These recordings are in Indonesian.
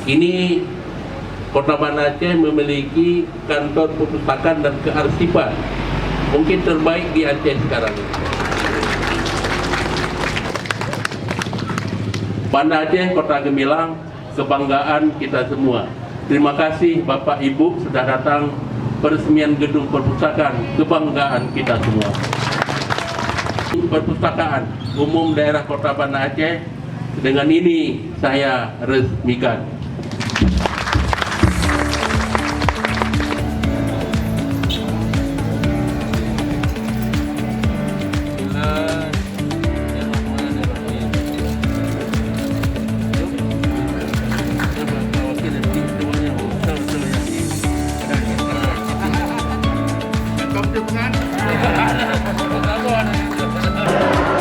Ini Kota Banda Aceh memiliki kantor perpustakaan dan kearsipan mungkin terbaik di Aceh sekarang. Banda Aceh, Kota Gemilang, kebanggaan kita semua. Terima kasih Bapak Ibu sudah datang peresmian gedung perpustakaan, kebanggaan kita semua. Perpustakaan Umum Daerah Kota Banda Aceh dengan ini saya resmikan.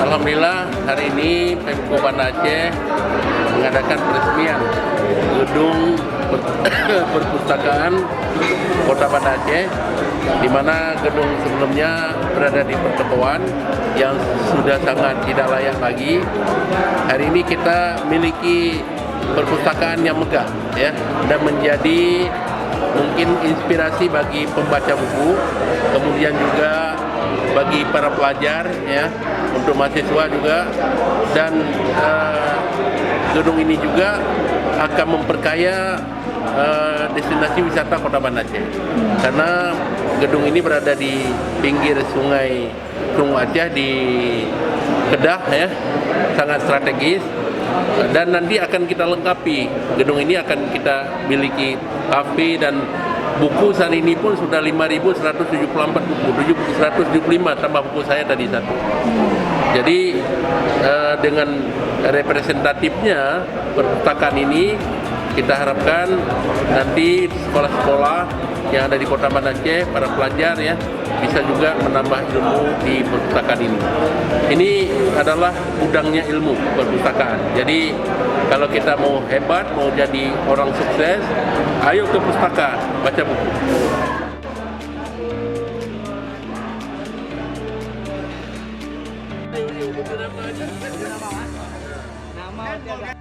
Alhamdulillah hari ini Pemko Banda Aceh mengadakan peresmian gedung perpustakaan Kota Banda Aceh, di mana gedung sebelumnya berada di pertokoan yang sudah sangat tidak layak lagi. Hari ini kita miliki perpustakaan yang megah, ya, dan menjadi mungkin inspirasi bagi pembaca buku, kemudian juga bagi para pelajar, ya, untuk mahasiswa juga, dan gedung ini juga akan memperkaya destinasi wisata Kota Banda Aceh, karena gedung ini berada di pinggir Sungai Krung Aceh di Kedah, ya, sangat strategis. Dan nanti akan kita lengkapi, gedung ini akan kita miliki kafe dan buku. Saat ini pun sudah 5.174 buku, 175 tambah buku saya tadi satu. Jadi dengan representatifnya perpustakaan ini, kita harapkan nanti sekolah-sekolah yang ada di Kota Banda Aceh, para pelajar, ya, bisa juga menambah ilmu di perpustakaan ini. Ini adalah gudangnya ilmu perpustakaan. Jadi kalau kita mau hebat, mau jadi orang sukses, ayo ke pustaka, baca buku. Nama